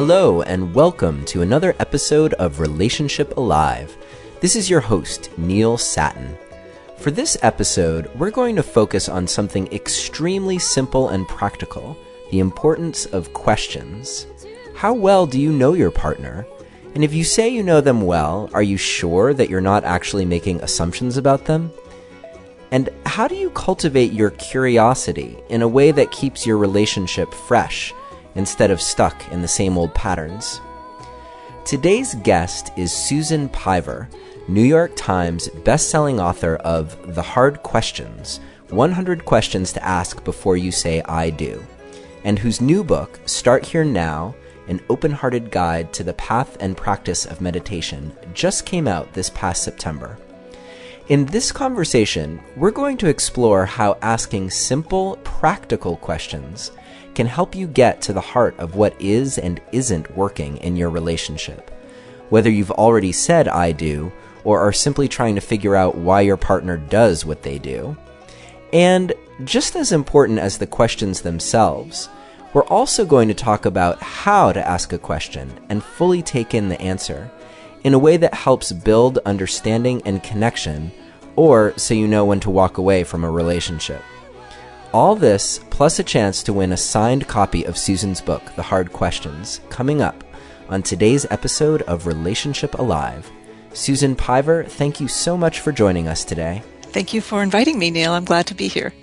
Hello and welcome to another episode of Relationship Alive. This is your host, Neil Satin. For this episode, we're going to focus on something extremely simple and practical, the importance of questions. How well do you know your partner? And if you say you know them well, are you sure that you're not actually making assumptions about them? And how do you cultivate your curiosity in a way that keeps your relationship fresh instead of stuck in the same old patterns? Today's guest is Susan Piver, New York Times bestselling author of The Hard Questions, 100 Questions to Ask Before You Say I Do, and whose new book, Start Here Now, An Open-Hearted Guide to the Path and Practice of Meditation, just came out this past September. In this conversation, we're going to explore how asking simple, practical questions can help you get to the heart of what is and isn't working in your relationship. Whether you've already said I do, or are simply trying to figure out why your partner does what they do. And just as important as the questions themselves, we're also going to talk about how to ask a question and fully take in the answer in a way that helps build understanding and connection, or so you know when to walk away from a relationship. All this, plus a chance to win a signed copy of Susan's book, The Hard Questions, coming up on today's episode of Relationship Alive. Susan Piver, thank you so much for joining us today. Thank you for inviting me, Neil. I'm glad to be here.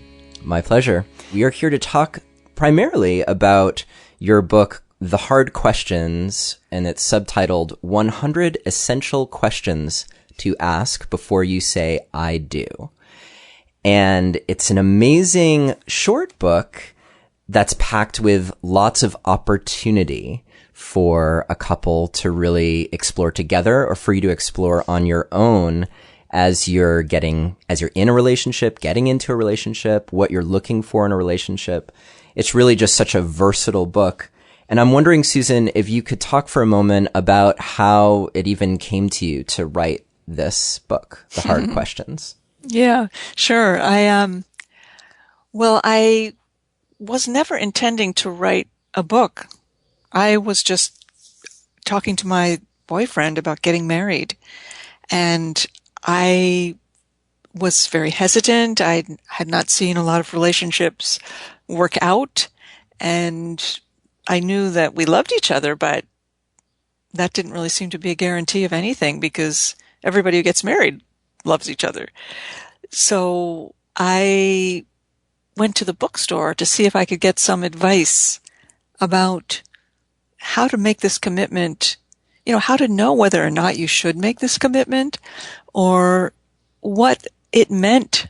My pleasure. We are here to talk primarily about your book, The Hard Questions, and it's subtitled 100 Essential Questions to Ask Before You Say I Do. And it's an amazing short book that's packed with lots of opportunity for a couple to really explore together, or for you to explore on your own as you're in a relationship, getting into a relationship, what you're looking for in a relationship. It's really just such a versatile book. And I'm wondering, Susan, if you could talk for a moment about how it even came to you to write this book, The Hard Questions. Yeah, sure. I was never intending to write a book. I was just talking to my boyfriend about getting married, and I was very hesitant. I had not seen a lot of relationships work out, and I knew that we loved each other, but that didn't really seem to be a guarantee of anything, because everybody who gets married loves each other. So I went to the bookstore to see if I could get some advice about how to make this commitment, how to know whether or not you should make this commitment, or what it meant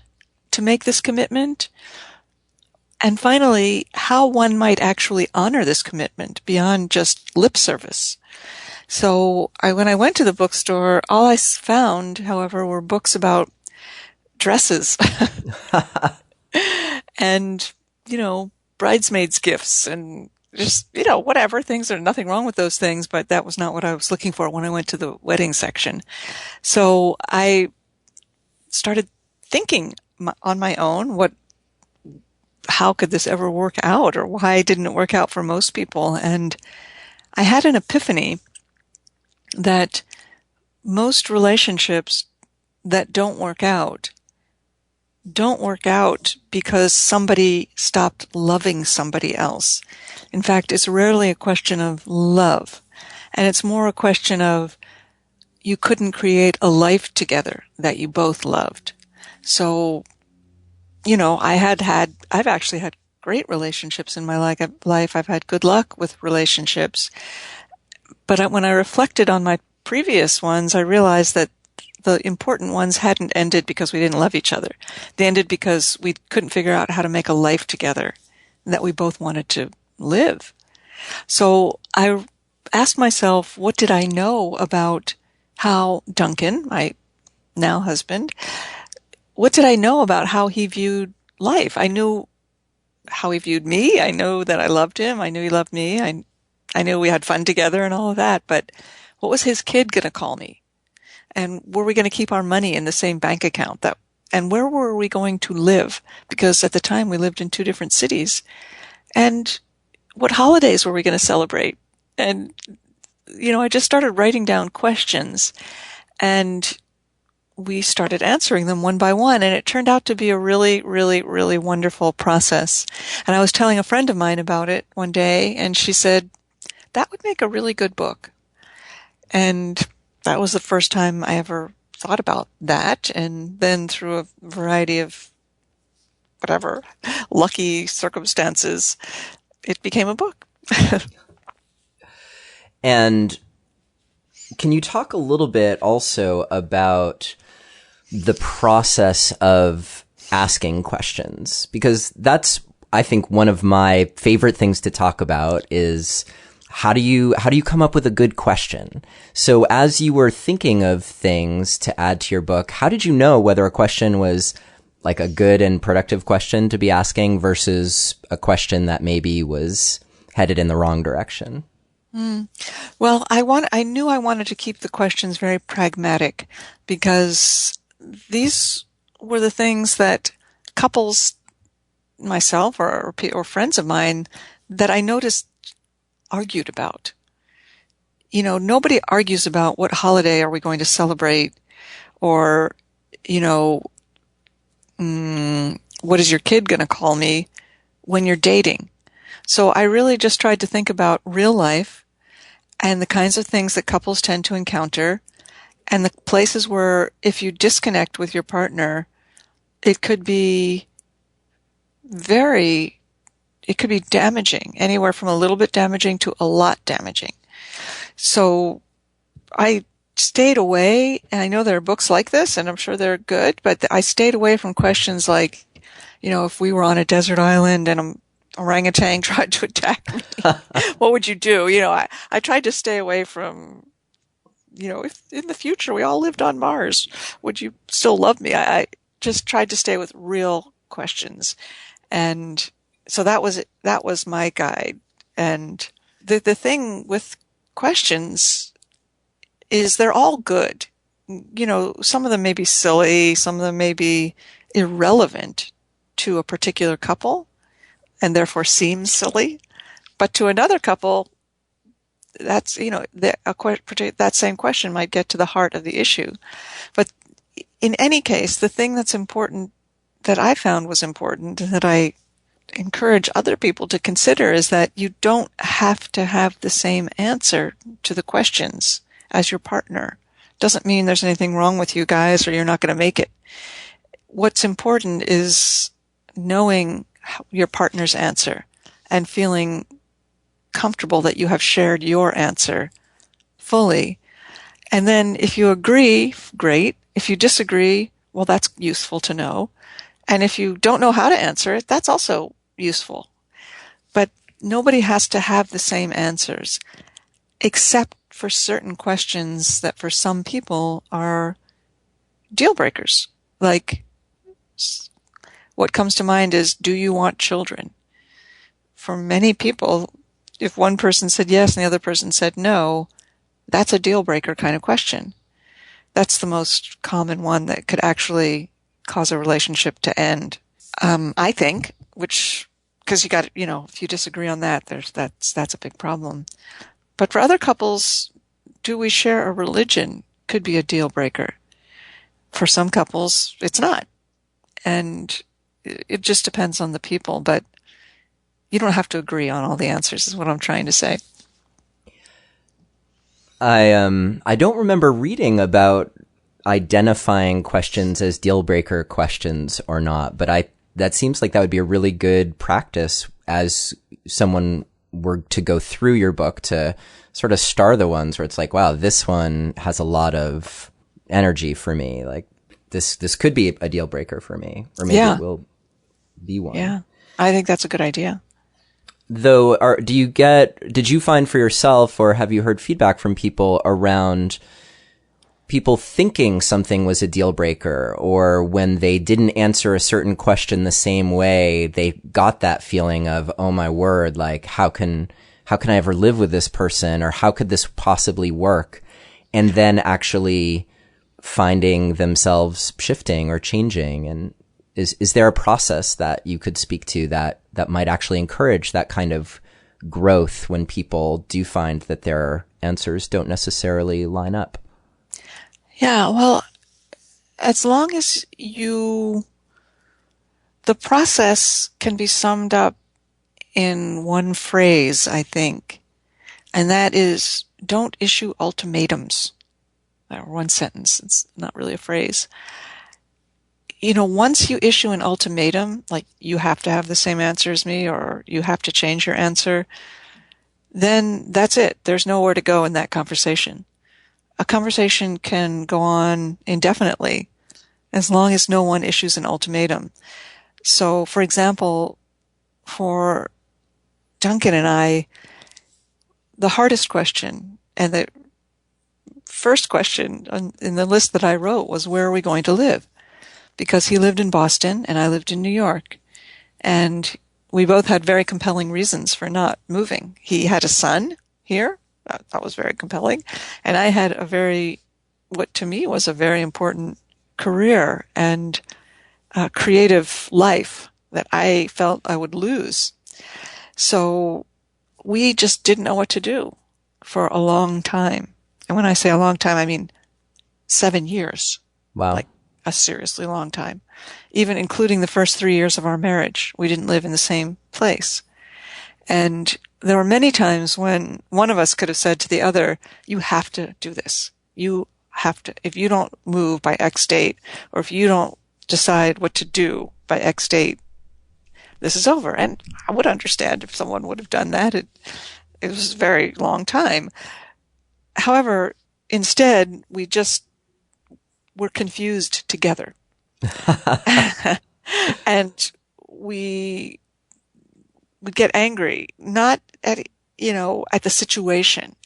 to make this commitment. And finally, how one might actually honor this commitment beyond just lip service. So when I went to the bookstore, all I found, however, were books about dresses and, bridesmaids' gifts and just, whatever things. There's nothing wrong with those things, but that was not what I was looking for when I went to the wedding section. So I started thinking on my own, how could this ever work out, or why didn't it work out for most people? And I had an epiphany that most relationships that don't work out because somebody stopped loving somebody else. In fact, it's rarely a question of love, and it's more a question of you couldn't create a life together that you both loved. So, I've actually had great relationships in my life. I've had good luck with relationships. But when I reflected on my previous ones, I realized that the important ones hadn't ended because we didn't love each other. They ended because we couldn't figure out how to make a life together that we both wanted to live. So I asked myself, what did I know about how Duncan, my now husband, what did I know about how he viewed life? I knew how he viewed me. I know that I loved him. I knew he loved me. I knew we had fun together and all of that, but what was his kid going to call me? And were we going to keep our money in the same bank account? And where were we going to live? Because at the time we lived in two different cities. And what holidays were we going to celebrate? And, I just started writing down questions, and we started answering them one by one, and it turned out to be a really, really, really wonderful process. And I was telling a friend of mine about it one day, and she said, that would make a really good book. And that was the first time I ever thought about that. And then through a variety of whatever lucky circumstances, it became a book. And can you talk a little bit also about the process of asking questions? Because that's, I think, one of my favorite things to talk about is how do you come up with a good question? So as you were thinking of things to add to your book, how did you know whether a question was like a good and productive question to be asking versus a question that maybe was headed in the wrong direction? Well, I knew I wanted to keep the questions very pragmatic, because these were the things that couples, myself or friends of mine, that I noticed argued about. Nobody argues about what holiday are we going to celebrate, or, what is your kid going to call me when you're dating? So I really just tried to think about real life and the kinds of things that couples tend to encounter, and the places where if you disconnect with your partner, it could be damaging, anywhere from a little bit damaging to a lot damaging. So I stayed away, and I know there are books like this, and I'm sure they're good, but I stayed away from questions like, if we were on a desert island and an orangutan tried to attack me, what would you do? I tried to stay away from, if in the future we all lived on Mars, would you still love me? I just tried to stay with real questions. And so that was my guide. And the thing with questions is they're all good. Some of them may be silly, some of them may be irrelevant to a particular couple and therefore seem silly. But to another couple, that's, that same question might get to the heart of the issue. But in any case, the thing that's important, that I found was important, that I encourage other people to consider, is that you don't have to have the same answer to the questions as your partner. Doesn't mean there's anything wrong with you guys or you're not going to make it. What's important is knowing your partner's answer and feeling comfortable that you have shared your answer fully. And then if you agree, great. If you disagree, well, that's useful to know. And if you don't know how to answer it, that's also useful. But nobody has to have the same answers, except for certain questions that for some people are deal breakers. Like, what comes to mind is, do you want children? For many people, if one person said yes and the other person said no, that's a deal breaker kind of question. That's the most common one that could actually cause a relationship to end. I think, because you got, if you disagree on that, that's a big problem. But for other couples, do we share a religion could be a deal breaker. For some couples, it's not. And it just depends on the people, but you don't have to agree on all the answers, is what I'm trying to say. I don't remember reading about identifying questions as deal breaker questions or not, but that seems like that would be a really good practice as someone were to go through your book, to sort of star the ones where it's like, wow, this one has a lot of energy for me. Like this could be a deal breaker for me, or maybe it will be one. Yeah. I think that's a good idea. Though, did you find for yourself, or have you heard feedback from people around people thinking something was a deal breaker, or when they didn't answer a certain question the same way, they got that feeling of, oh my word, like how can I ever live with this person, or how could this possibly work? And then actually finding themselves shifting or changing. And is there a process that you could speak to that might actually encourage that kind of growth when people do find that their answers don't necessarily line up? Yeah, well, as long as the process can be summed up in one phrase, I think, and that is, don't issue ultimatums. Or one sentence, it's not really a phrase. Once you issue an ultimatum, like you have to have the same answer as me or you have to change your answer, then that's it. There's nowhere to go in that conversation. A conversation can go on indefinitely as long as no one issues an ultimatum. So, for example, for Duncan and I, the hardest question and the first question in the list that I wrote was, where are we going to live? Because he lived in Boston and I lived in New York. And we both had very compelling reasons for not moving. He had a son here. That was very compelling. And I had what to me was a very important career and creative life that I felt I would lose. So we just didn't know what to do for a long time. And when I say a long time, I mean 7 years. Wow. Like a seriously long time. Even including the first 3 years of our marriage, we didn't live in the same place. And there were many times when one of us could have said to the other, you have to do this. You have to. If you don't move by X date, or if you don't decide what to do by X date, this is over. And I would understand if someone would have done that. It was a very long time. However, instead, we just were confused together. And we would get angry, not at the situation,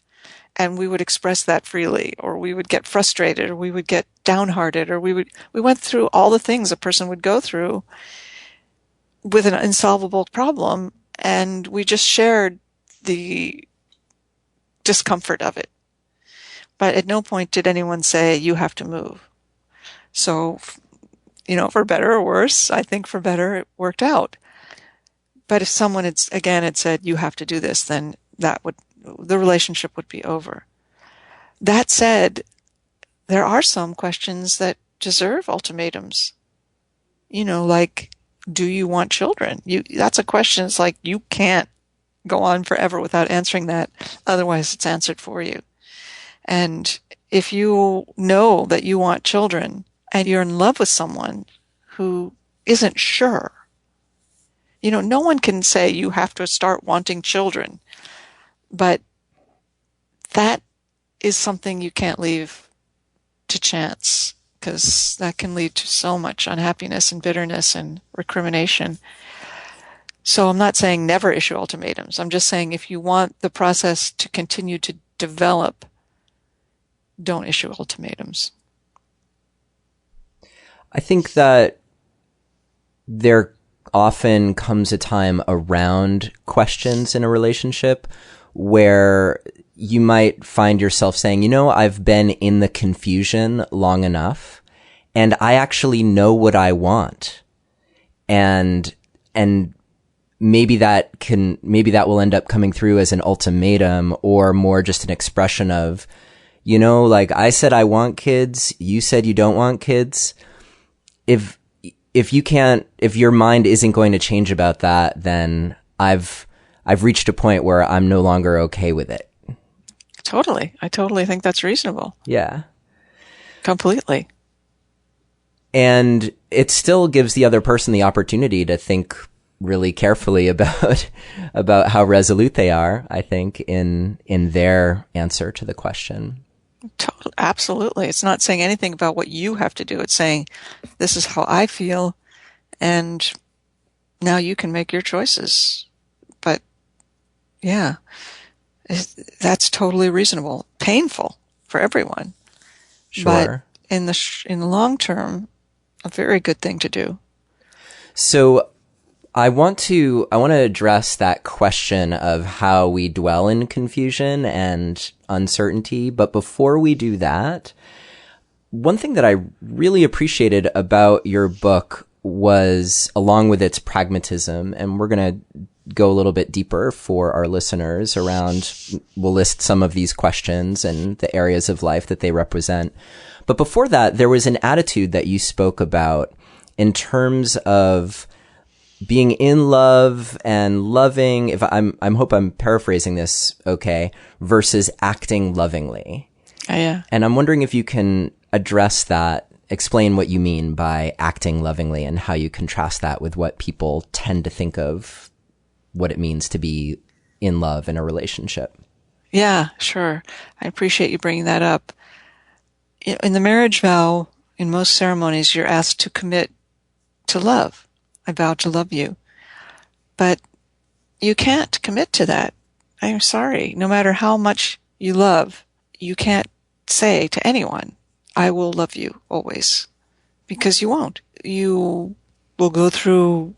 and we would express that freely, or we would get frustrated, or we would get downhearted, or we went through all the things a person would go through with an insolvable problem, and we just shared the discomfort of it. But at no point did anyone say, you have to move. So, for better or worse, I think for better it worked out. But if someone had said, you have to do this, then the relationship would be over. That said, there are some questions that deserve ultimatums. Like, do you want children? That's a question. It's like, you can't go on forever without answering that. Otherwise, it's answered for you. And if you know that you want children and you're in love with someone who isn't sure, no one can say you have to start wanting children, but that is something you can't leave to chance, because that can lead to so much unhappiness and bitterness and recrimination. So I'm not saying never issue ultimatums. I'm just saying if you want the process to continue to develop, don't issue ultimatums. I think that there often comes a time around questions in a relationship where you might find yourself saying, I've been in the confusion long enough and I actually know what I want. And maybe that will end up coming through as an ultimatum, or more just an expression of, like, I said I want kids, you said you don't want kids. If your mind isn't going to change about that, then I've reached a point where I'm no longer okay with it. Totally. I totally think that's reasonable. Yeah. Completely. And it still gives the other person the opportunity to think really carefully about how resolute they are, I think, in their answer to the question. Totally, absolutely. It's not saying anything about what you have to do. It's saying, this is how I feel, and now you can make your choices. But yeah, that's totally reasonable. Painful for everyone. Sure. But in the long term, a very good thing to do. So I want to address that question of how we dwell in confusion and uncertainty. But before we do that, one thing that I really appreciated about your book was, along with its pragmatism, and we're going to go a little bit deeper for our listeners around, we'll list some of these questions and the areas of life that they represent. But before that, there was an attitude that you spoke about in terms of being in love and loving, if I hope I'm paraphrasing this okay, versus acting lovingly. Yeah. And I'm wondering if you can address that, explain what you mean by acting lovingly and how you contrast that with what people tend to think of what it means to be in love in a relationship. Yeah, sure. I appreciate you bringing that up. In the marriage vow, in most ceremonies, you're asked to commit to love. I vow to love you. But you can't commit to that. I'm sorry. No matter how much you love, you can't say to anyone, I will love you always. Because you won't. You will go through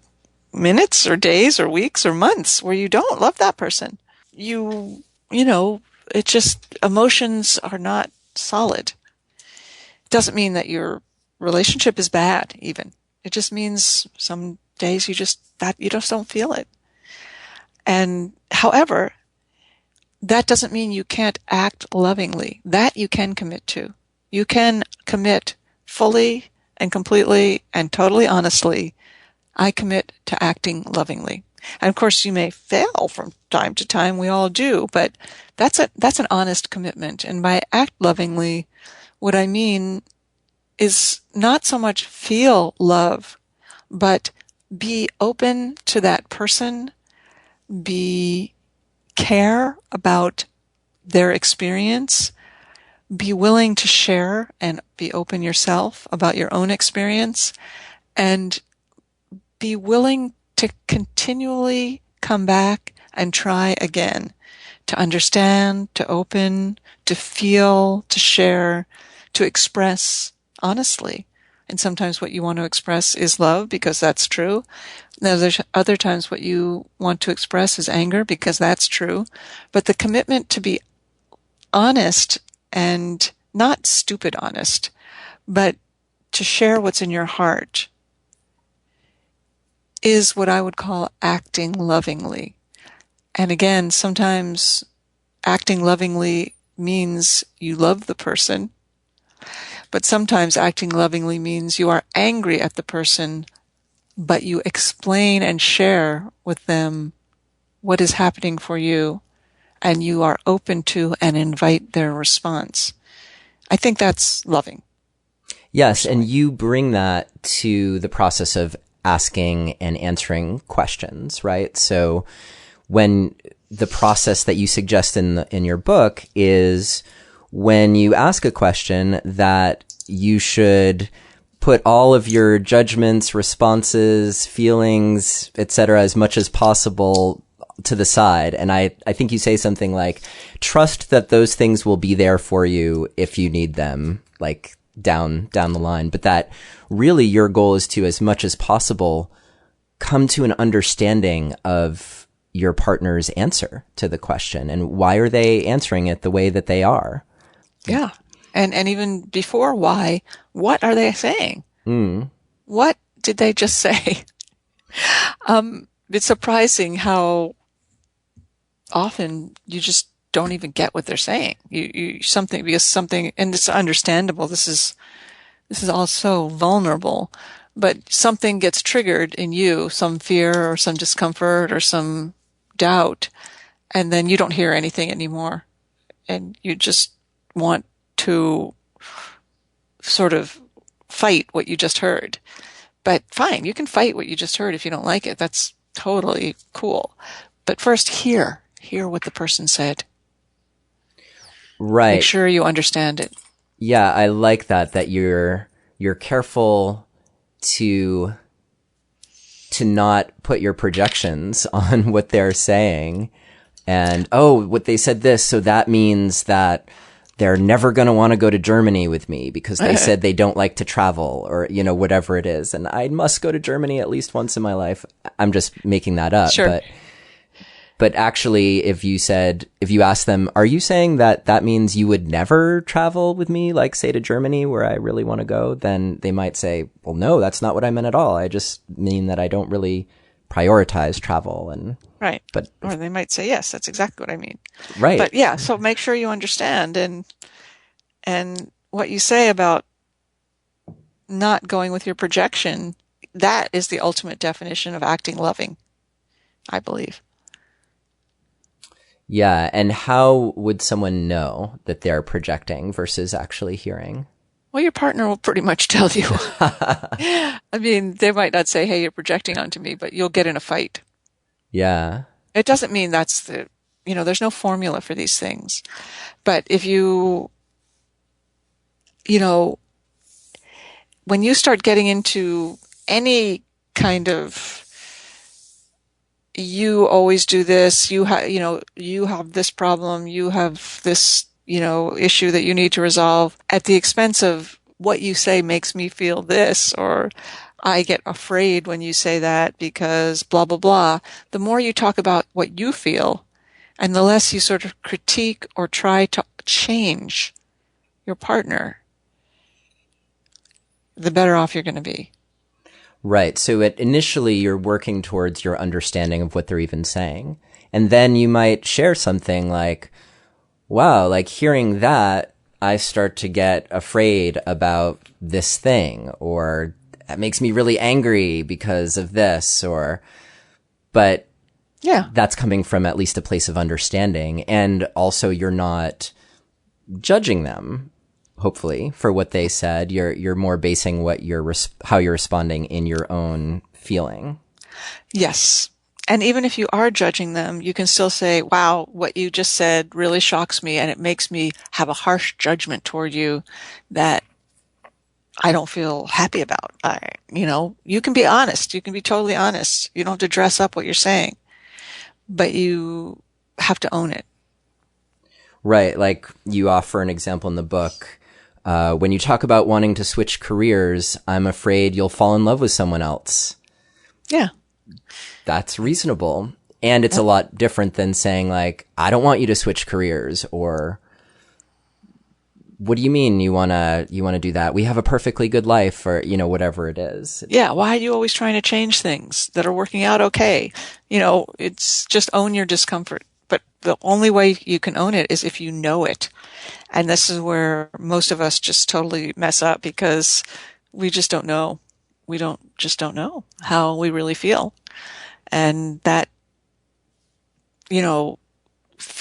minutes or days or weeks or months where you don't love that person. You know, it just, emotions are not solid. It doesn't mean that your relationship is bad, even. It just means some days you just don't feel it. And however, that doesn't mean you can't act lovingly. That you can commit to. You can commit fully and completely and totally honestly. I commit to acting lovingly. And of course, you may fail from time to time. We all do, but that's an honest commitment. And by act lovingly, what I mean is not so much feel love, but be open to that person, care about their experience, be willing to share and be open yourself about your own experience, and be willing to continually come back and try again, to understand, to open, to feel, to share, to express honestly. And sometimes what you want to express is love, because that's true. Now, there's other times what you want to express is anger, because that's true. But the commitment to be honest, and not stupid honest, but to share what's in your heart, is what I would call acting lovingly. And again, sometimes acting lovingly means you love the person, but sometimes acting lovingly means you are angry at the person, but you explain and share with them what is happening for you, and you are open to and invite their response. I think that's loving. Yes, and you bring that to the process of asking and answering questions, right? So when the process that you suggest in your book is when you ask a question that you should put all of your judgments, responses, feelings, etc., as much as possible to the side. And I think you say something like, trust that those things will be there for you if you need them, like down the line. But that really your goal is to, as much as possible, come to an understanding of your partner's answer to the question and why are they answering it the way that they are. Yeah. And even before why, what are they saying? What did they just say? It's surprising how often you just don't even get what they're saying. Because something, and it's understandable. This is all so vulnerable, but something gets triggered in you, some fear or some discomfort or some doubt, and then you don't hear anything anymore. And you just want to sort of fight what you just heard. But fine, you can fight what you just heard if you don't like it. That's totally cool. But first, hear what the person said. Right. Make sure you understand it. Yeah, I like that you're careful to not put your projections on what they're saying. And, what they said this, so that means that they're never going to want to go to Germany with me because they said they don't like to travel, or, whatever it is. And I must go to Germany at least once in my life. I'm just making that up. Sure. But actually, if you asked them, are you saying that means you would never travel with me, like say to Germany where I really want to go? Then they might say, well, no, that's not what I meant at all. I just mean that I don't really prioritize travel Right. but Or they might say, yes, that's exactly what I mean. right. But yeah, so make sure you understand. And what you say about not going with your projection, that is the ultimate definition of acting loving, I believe. Yeah. And how would someone know that they're projecting versus actually hearing? Well, your partner will pretty much tell you. I mean, they might not say, hey, you're projecting onto me, but you'll get in a fight. Yeah. It doesn't mean that's there's no formula for these things. But if you know, when you start getting into any kind of, you always do this, you have this problem, you have this, issue that you need to resolve at the expense of what you say makes me feel this, or I get afraid when you say that because blah, blah, blah. The more you talk about what you feel and the less you sort of critique or try to change your partner, the better off you're going to be. Right. So initially you're working towards your understanding of what they're even saying. And then you might share something like, wow, like hearing that, I start to get afraid about this thing, or that makes me really angry because of this, but Yeah. that's coming from at least a place of understanding. And also you're not judging them, hopefully, for what they said. You're more basing how you're responding in your own feeling. Yes. And even if you are judging them, you can still say, wow, what you just said really shocks me, and it makes me have a harsh judgment toward you that I don't feel happy about. You can be honest. You can be totally honest. You don't have to dress up what you're saying, but you have to own it. Right. Like you offer an example in the book. When you talk about wanting to switch careers, I'm afraid you'll fall in love with someone else. Yeah. That's reasonable. And it's a lot different than saying like, I don't want you to switch careers, or what do you mean you want to do that? We have a perfectly good life, or, whatever it is. Yeah. Why are you always trying to change things that are working out okay? It's just own your discomfort. But the only way you can own it is if you know it. And this is where most of us just totally mess up, because we just don't know. We just don't know how we really feel. And that,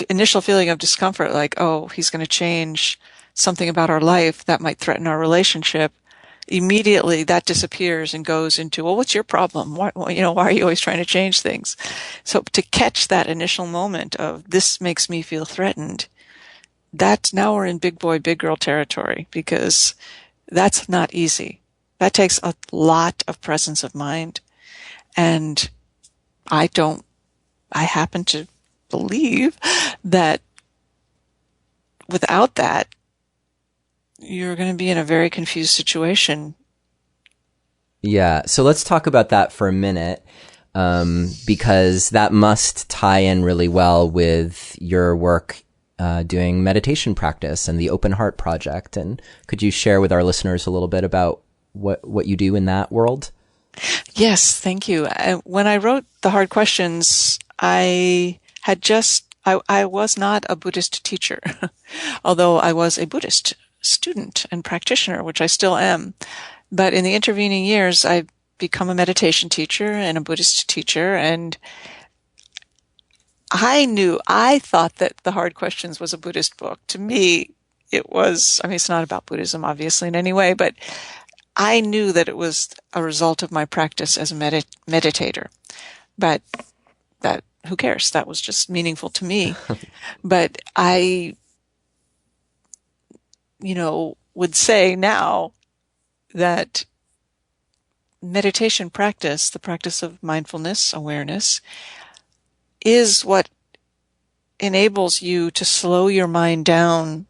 initial feeling of discomfort, like, oh, he's going to change something about our life that might threaten our relationship. Immediately that disappears and goes into, well, what's your problem? Why are you always trying to change things? So to catch that initial moment of this makes me feel threatened, now we're in big boy, big girl territory, because that's not easy. That takes a lot of presence of mind. And I happen to believe that without that, you're going to be in a very confused situation. Yeah. So let's talk about that for a minute, because that must tie in really well with your work doing meditation practice and the Open Heart Project. And could you share with our listeners a little bit about what you do in that world? Yes, thank you. When I wrote The Hard Questions, I was not a Buddhist teacher, although I was a Buddhist student and practitioner, which I still am. But in the intervening years, I've become a meditation teacher and a Buddhist teacher, and I thought that The Hard Questions was a Buddhist book. To me, it was, it's not about Buddhism, obviously, in any way, but I knew that it was a result of my practice as a meditator. But who cares? That was just meaningful to me. But I, would say now that meditation practice, the practice of mindfulness, awareness, is what enables you to slow your mind down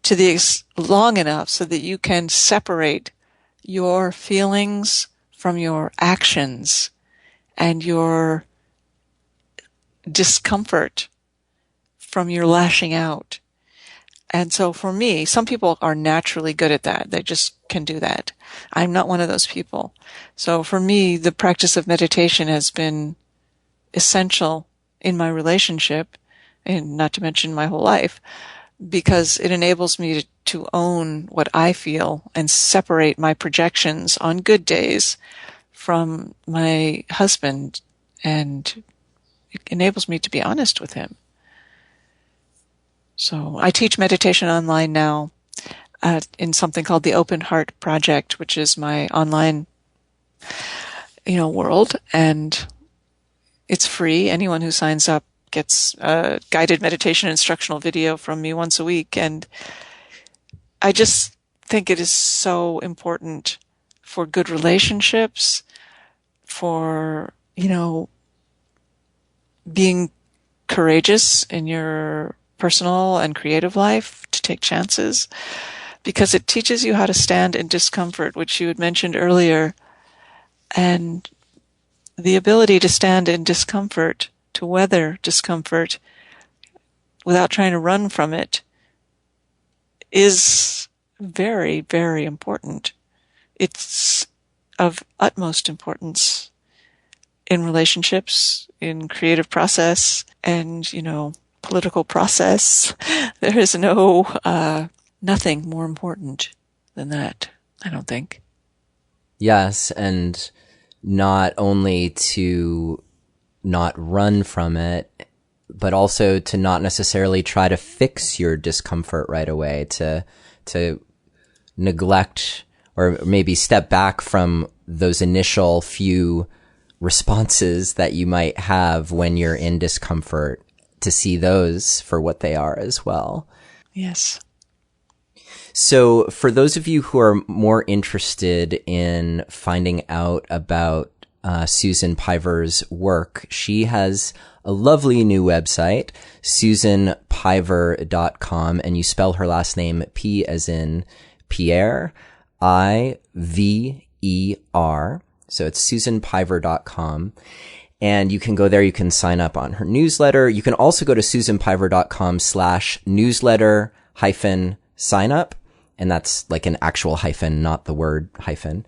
to long enough so that you can separate your feelings from your actions and your discomfort from your lashing out. And so for me, some people are naturally good at that. They just can do that. I'm not one of those people. So for me, the practice of meditation has been essential in my relationship, and not to mention my whole life, because it enables me to own what I feel and separate my projections on good days from my husband, and it enables me to be honest with him. So I teach meditation online now in something called the Open Heart Project, which is my online, world, and it's free. Anyone who signs up gets a guided meditation instructional video from me once a week, and I just think it is so important for good relationships, for, being courageous in your personal and creative life, to take chances, because it teaches you how to stand in discomfort, which you had mentioned earlier. And the ability to stand in discomfort, to weather discomfort without trying to run from it, is very, very important. It's of utmost importance in relationships, in creative process, and, political process. There is nothing more important than that, I don't think. Yes, and not only to not run from it, but also to not necessarily try to fix your discomfort right away, to neglect or maybe step back from those initial few responses that you might have when you're in discomfort, to see those for what they are as well. Yes. So for those of you who are more interested in finding out about Susan Piver's work, she has a lovely new website, susanpiver.com, and you spell her last name P as in Pierre, I-V-E-R. So it's susanpiver.com. And you can go there. You can sign up on her newsletter. You can also go to susanpiver.com/newsletter-sign-up. And that's like an actual hyphen, not the word hyphen.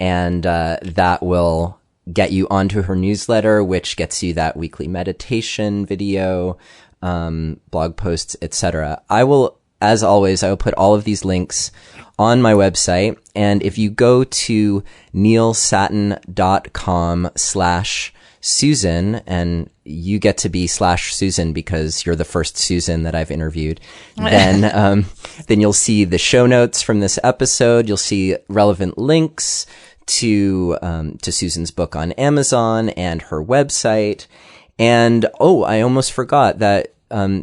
And that will get you onto her newsletter, which gets you that weekly meditation video, blog posts, etc. I will, as always, I will put all of these links on my website. And if you go to neilsattin.com/Susan, and you get to be /Susan because you're the first Susan that I've interviewed, then you'll see the show notes from this episode. You'll see relevant links to Susan's book on Amazon and her website. And, I almost forgot that,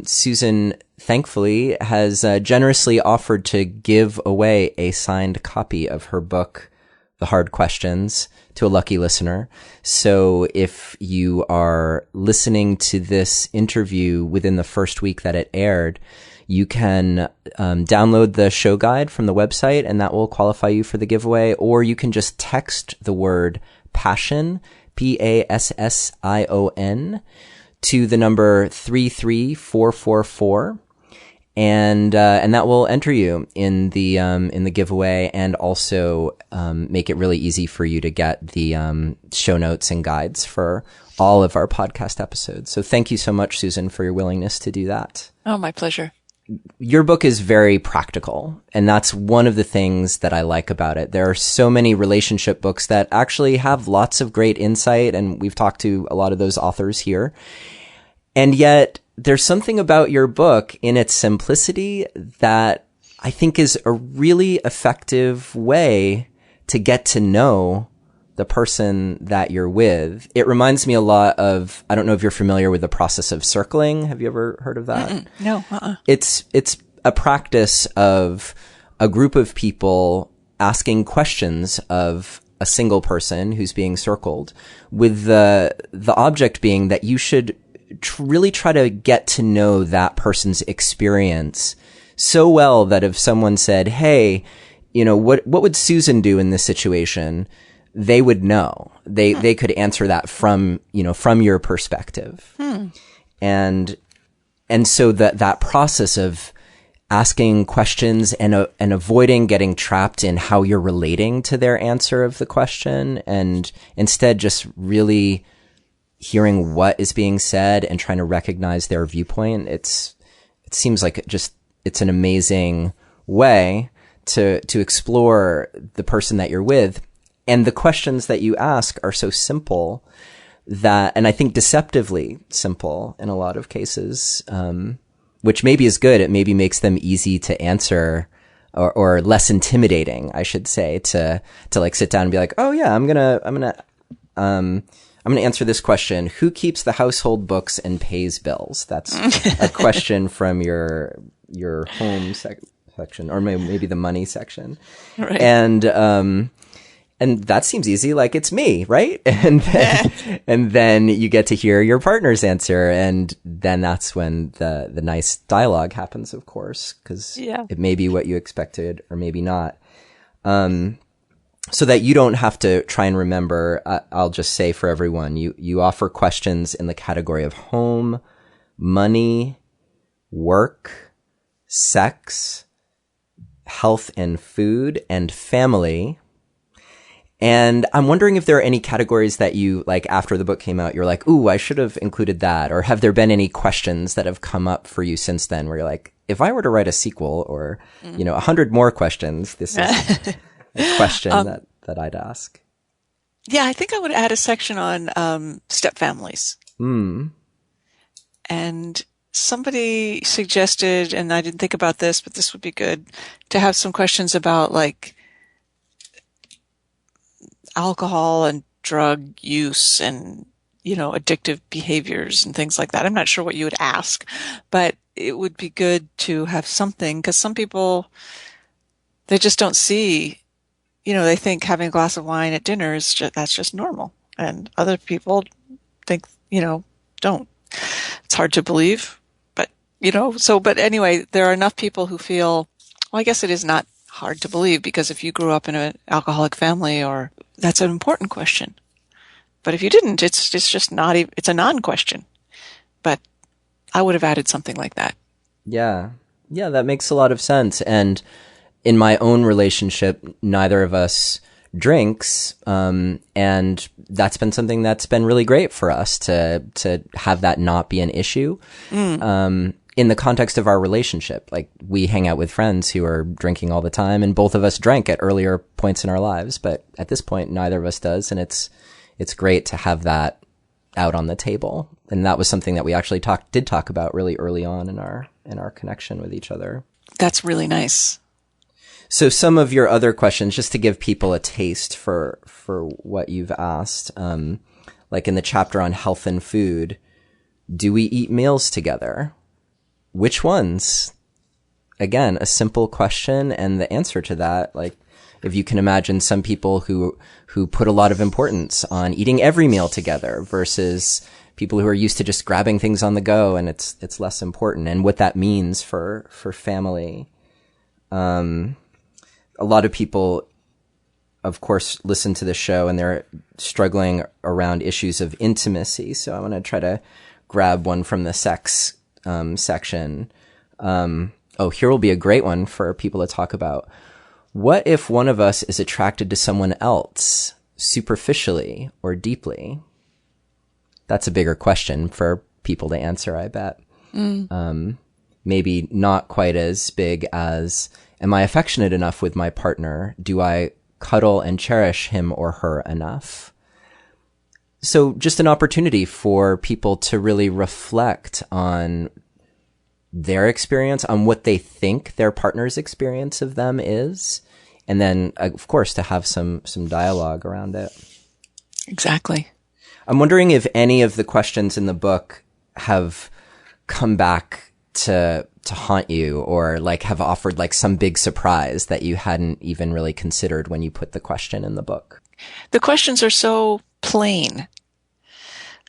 Susan thankfully has generously offered to give away a signed copy of her book, The Hard Questions, to a lucky listener. So if you are listening to this interview within the first week that it aired, you can download the show guide from the website, and that will qualify you for the giveaway. Or you can just text the word passion, PASSION, to the number 33444. And that will enter you in the giveaway, and also make it really easy for you to get the show notes and guides for all of our podcast episodes. So thank you so much, Susan, for your willingness to do that. Oh, my pleasure. Your book is very practical, and that's one of the things that I like about it. There are so many relationship books that actually have lots of great insight, and we've talked to a lot of those authors here. And yet, there's something about your book in its simplicity that I think is a really effective way to get to know the person that you're with. It reminds me a lot of, I don't know if you're familiar with the process of circling. Have you ever heard of that? No. It's a practice of a group of people asking questions of a single person who's being circled, with the object being that you should really try to get to know that person's experience so well that if someone said, hey, what would Susan do in this situation? They would know. They could answer that from your perspective. And so that process of asking questions and avoiding getting trapped in how you're relating to their answer of the question, and instead just really hearing what is being said and trying to recognize their viewpoint. It seems like it's an amazing way to explore the person that you're with. And the questions that you ask are so simple and I think deceptively simple in a lot of cases, which maybe is good. It maybe makes them easy to answer, or less intimidating, I should say, to like sit down and be like, oh yeah, I'm gonna answer this question. Who keeps the household books and pays bills? That's a question from your home section, or maybe the money section. Right. And that seems easy, like it's me, right? And then you get to hear your partner's answer, and then that's when the nice dialogue happens, of course, because it may be what you expected or maybe not. So that you don't have to try and remember, I'll just say for everyone, you offer questions in the category of home, money, work, sex, health and food, and family. And I'm wondering if there are any categories that you, like, after the book came out, you're like, ooh, I should have included that. Or have there been any questions that have come up for you since then where you're like, if I were to write a sequel, or, 100 more questions, this is a question that I'd ask. Yeah, I think I would add a section on step families. And somebody suggested, and I didn't think about this, but this would be good, to have some questions about, like, alcohol and drug use and, addictive behaviors and things like that. I'm not sure what you would ask, but it would be good to have something, because some people, they just don't see, they think having a glass of wine at dinner that's just normal. And other people think, don't. It's hard to believe, but, but anyway, there are enough people who feel, well, I guess it is not hard to believe, because if you grew up in an alcoholic family, or that's an important question. But if you didn't, it's just not even, it's a non-question. But I would have added something like that. Yeah, that makes a lot of sense. And in my own relationship, neither of us drinks, and that's been something that's been really great for us to have that not be an issue. In the context of our relationship, like, we hang out with friends who are drinking all the time, and both of us drank at earlier points in our lives, but at this point, neither of us does, and it's great to have that out on the table. And that was something that we actually did talk about really early on in our connection with each other. That's really nice. So some of your other questions, just to give people a taste for what you've asked, like in the chapter on health and food, do we eat meals together? Which ones? Again, a simple question, and the answer to that, like, if you can imagine some people who put a lot of importance on eating every meal together versus people who are used to just grabbing things on the go, and it's less important, and what that means for family. A lot of people, of course, listen to the show and they're struggling around issues of intimacy. So I want to try to grab one from the sex section. Here will be a great one for people to talk about. What if one of us is attracted to someone else superficially or deeply? That's a bigger question for people to answer, I bet. Maybe not quite as big as, am I affectionate enough with my partner? Do I cuddle and cherish him or her enough? So just an opportunity for people to really reflect on their experience, on what they think their partner's experience of them is. And then, of course, to have some dialogue around it. Exactly. I'm wondering if any of the questions in the book have come back to haunt you, or like have offered like some big surprise that you hadn't even really considered when you put the question in the book. The questions are so plain.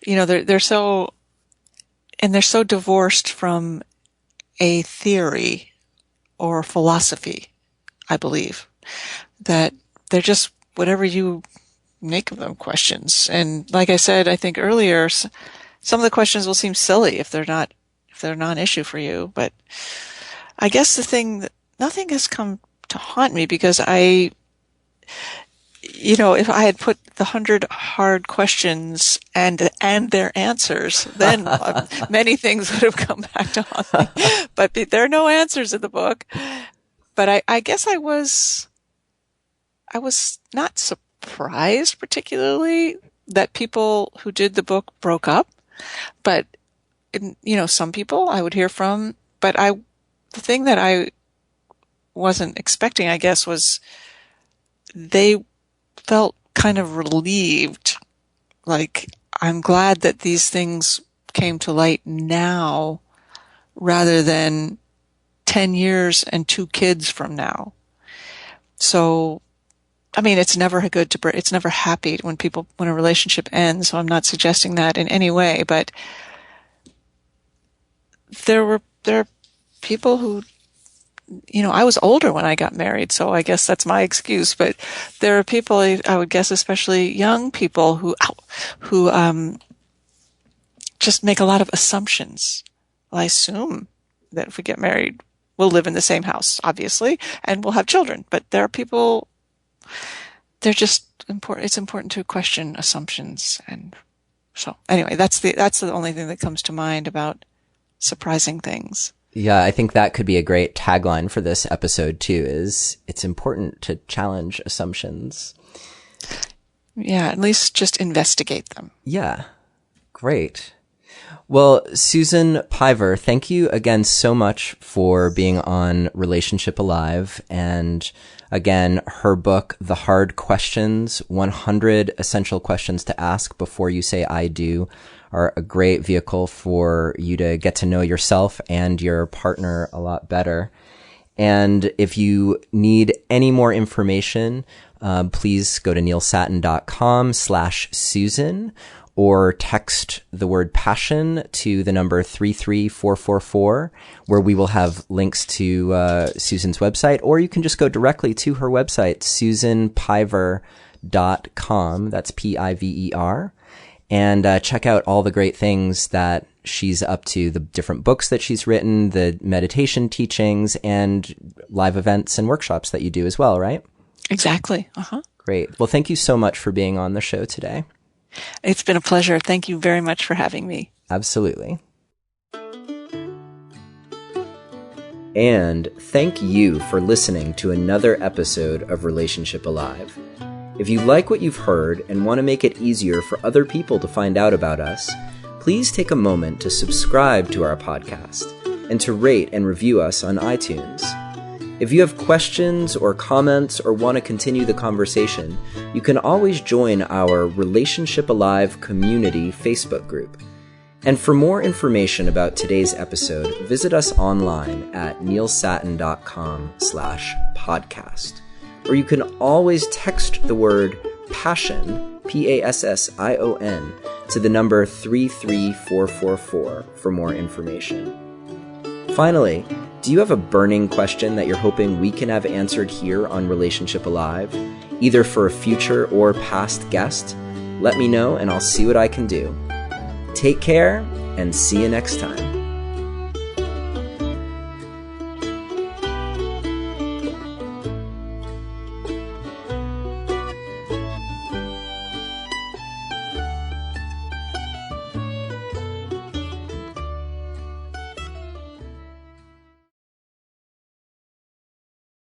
They're so divorced from a theory or philosophy, I believe, that they're just whatever you make of them questions. And like I said, I think earlier, some of the questions will seem silly if they're not an issue for you, but I guess the thing that nothing has come to haunt me because if I had put the 100 hard questions and their answers, then many things would have come back to haunt me. But there are no answers in the book. But I guess I was not surprised particularly that people who did the book broke up. But some people I would hear from. But the thing that I wasn't expecting, I guess, was they felt kind of relieved. Like, I'm glad that these things came to light now rather than 10 years and 2 kids from now. So, I mean, it's never happy when a relationship ends. So I'm not suggesting that in any way, but there are people who, I was older when I got married, so I guess that's my excuse. But there are people, I would guess, especially young people who just make a lot of assumptions. Well, I assume that if we get married, we'll live in the same house, obviously, and we'll have children. But there are people, they're just important. It's important to question assumptions. And so anyway, that's the only thing that comes to mind about surprising things. Yeah, I think that could be a great tagline for this episode too, is it's important to challenge assumptions. Yeah, at least just investigate them. Yeah, great. Well, Susan Piver, thank you again so much for being on Relationship Alive. And again, her book, The Hard Questions, 100 Essential Questions to Ask Before You Say I Do, are a great vehicle for you to get to know yourself and your partner a lot better. And if you need any more information, please go to neilsattin.com/Susan or text the word passion to the number 33444, where we will have links to Susan's website, or you can just go directly to her website, susanpiver.com. That's Piver. And check out all the great things that she's up to, the different books that she's written, the meditation teachings, and live events and workshops that you do as well, right? Exactly. Uh-huh. Great. Well, thank you so much for being on the show today. It's been a pleasure. Thank you very much for having me. Absolutely. And thank you for listening to another episode of Relationship Alive. If you like what you've heard and want to make it easier for other people to find out about us, please take a moment to subscribe to our podcast and to rate and review us on iTunes. If you have questions or comments or want to continue the conversation, you can always join our Relationship Alive community Facebook group. And for more information about today's episode, visit us online at neilsattin.com/podcast. Or you can always text the word passion, PASSION, to the number 33444 for more information. Finally, do you have a burning question that you're hoping we can have answered here on Relationship Alive, either for a future or past guest? Let me know and I'll see what I can do. Take care and see you next time.